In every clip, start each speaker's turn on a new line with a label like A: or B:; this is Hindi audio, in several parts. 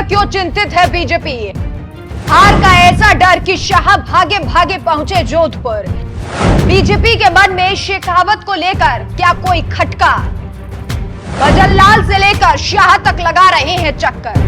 A: क्यों चिंतित है बीजेपी? हार का ऐसा डर कि शाह भागे भागे पहुंचे जोधपुर। बीजेपी के मन में शेखावत को लेकर क्या कोई खटका? भजन लाल से लेकर शाह तक लगा रहे हैं चक्कर।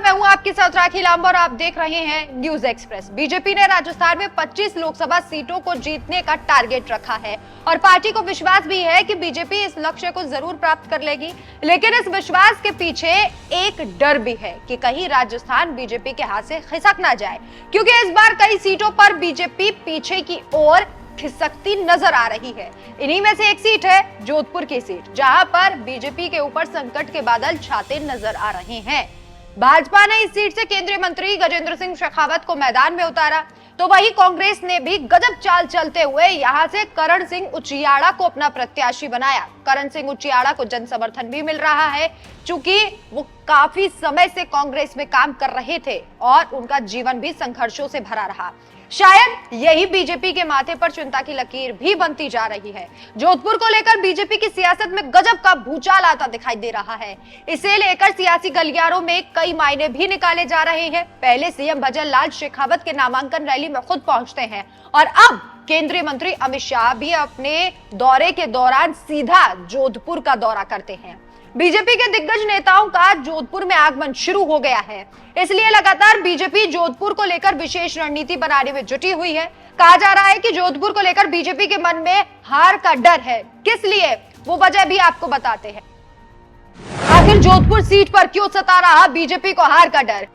A: मैं हूं आपके साथ राखी लांबा और आप देख रहे हैं न्यूज एक्सप्रेस। बीजेपी ने राजस्थान में 25 लोकसभा सीटों को जीतने का टारगेट रखा है और पार्टी को विश्वास भी है कि बीजेपी इस लक्ष्य को जरूर प्राप्त कर लेगी। लेकिन इस विश्वास के पीछे एक डर भी है कि कहीं राजस्थान बीजेपी के हाथ से खिसक ना जाए, क्योंकि इस बार कई सीटों पर बीजेपी पीछे की ओर खिसकती नजर आ रही है। इन्हीं में से एक सीट है जोधपुर की सीट, जहां पर बीजेपी के ऊपर संकट के बादल छाते नजर आ रहे हैं। भाजपा ने इस सीट से केंद्रीय मंत्री गजेंद्र सिंह शेखावत को मैदान में उतारा, तो वहीं कांग्रेस ने भी गजब चाल चलते हुए यहां से करण सिंह उचियाड़ा को अपना प्रत्याशी बनाया। करण सिंह उचियाड़ा को जन समर्थन भी मिल रहा है, चूंकि वो काफी समय से कांग्रेस में काम कर रहे थे और उनका जीवन भी संघर्षों से भरा रहा। शायद यही बीजेपी के माथे पर चिंता की लकीर भी बनती जा रही है। जोधपुर को लेकर बीजेपी की सियासत में गजब का भूचाल आता दिखाई दे रहा है। इसे लेकर सियासी गलियारों में कई मायने भी निकाले जा रहे हैं। पहले सीएम भजन लाल शेखावत के नामांकन रैली में खुद पहुंचते हैं और अब केंद्रीय मंत्री अमित शाह भी अपने दौरे के दौरान सीधा जोधपुर का दौरा करते हैं। बीजेपी के दिग्गज नेताओं का जोधपुर में आगमन शुरू हो गया है, इसलिए लगातार बीजेपी जोधपुर को लेकर विशेष रणनीति बनाने में जुटी हुई है। कहा जा रहा है कि जोधपुर को लेकर बीजेपी के मन में हार का डर है। किस लिए, वो वजह भी आपको बताते हैं। आखिर जोधपुर सीट पर क्यों सता रहा बीजेपी को हार का डर?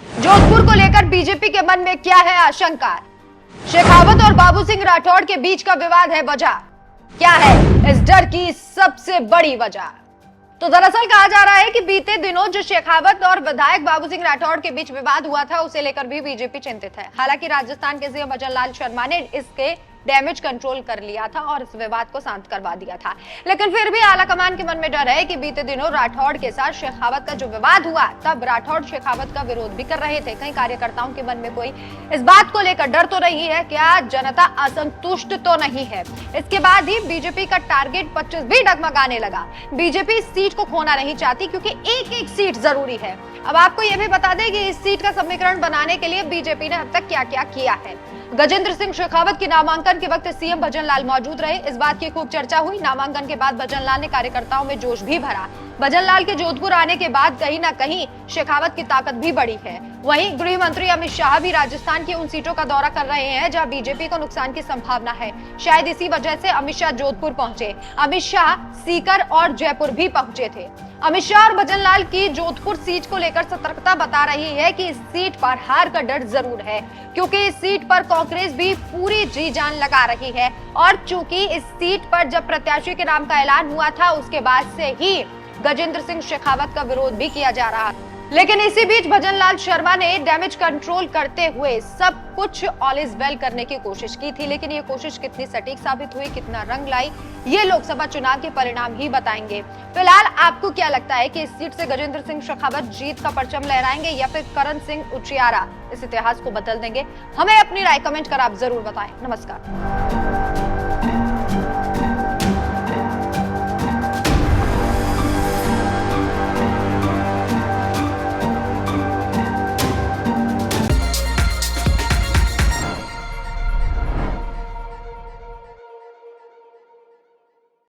A: जोधपुर को लेकर बीजेपी के मन में क्या है आशंका? शेखावत और बाबू सिंह राठौड़ के बीच का विवाद है वजह। क्या है इस डर की सबसे बड़ी वजह? तो दरअसल कहा जा रहा है कि बीते दिनों जो शेखावत और विधायक बाबू सिंह राठौड़ के बीच विवाद हुआ था, उसे लेकर भी बीजेपी चिंतित है। हालांकि राजस्थान के सीएम भजन लाल शर्मा ने इसके डैमेज कंट्रोल कर लिया था और इस विवाद को शांत करवा दिया था, लेकिन फिर भी आलाकमान के मन में डर है कि बीते दिनों राठौड़ के साथ शेखावत का जो विवाद हुआ, तब राठौड़ शेखावत का विरोध भी कर रहे थे। कई कार्यकर्ताओं के मन में कोई इस बात को लेकर डर तो नहीं है, क्या जनता असंतुष्ट तो नहीं है? इसके बाद ही बीजेपी का टारगेट 25 भी डगमगाने लगा। बीजेपी इस सीट को खोना नहीं चाहती, क्योंकि एक एक सीट जरूरी है। अब आपको यह भी बता दें कि इस सीट का समीकरण बनाने के लिए बीजेपी ने अब तक क्या क्या किया है। गजेंद्र सिंह शेखावत के नामांकन के वक्त सीएम भजन लाल मौजूद रहे, इस बात की खूब चर्चा हुई। नामांकन के बाद भजन लाल ने कार्यकर्ताओं में जोश भी भरा। भजन लाल के जोधपुर आने के बाद कहीं ना कहीं शेखावत की ताकत भी बढ़ी है। वहीं गृह मंत्री अमित शाह भी राजस्थान की उन सीटों का दौरा कर रहे हैं जहां बीजेपी को नुकसान की संभावना है। शायद इसी वजह से अमित शाह जोधपुर पहुंचे। अमित शाह सीकर और जयपुर भी पहुंचे थे। अमित शाह और भजन लाल की जोधपुर सीट को लेकर सतर्कता बता रही है कि इस सीट पर हार का डर जरूर है, क्योंकि इस सीट पर कांग्रेस भी पूरी जी जान लगा रही है। और चूंकि इस सीट पर जब प्रत्याशी के नाम का ऐलान हुआ था, उसके बाद से ही गजेंद्र सिंह शेखावत का विरोध भी किया जा रहा है। लेकिन इसी बीच भजन लाल शर्मा ने डैमेज कंट्रोल करते हुए सब कुछ ऑल इज वेल करने की कोशिश की थी, लेकिन ये कोशिश कितनी सटीक साबित हुई, कितना रंग लाई, ये लोकसभा चुनाव के परिणाम ही बताएंगे। फिलहाल आपको क्या लगता है कि इस सीट से गजेंद्र सिंह शेखावत जीत का परचम लहराएंगे या फिर करण सिंह उचियाड़ा इस इतिहास को बदल देंगे? हमें अपनी राय कमेंट कर आप जरूर बताएं। नमस्कार।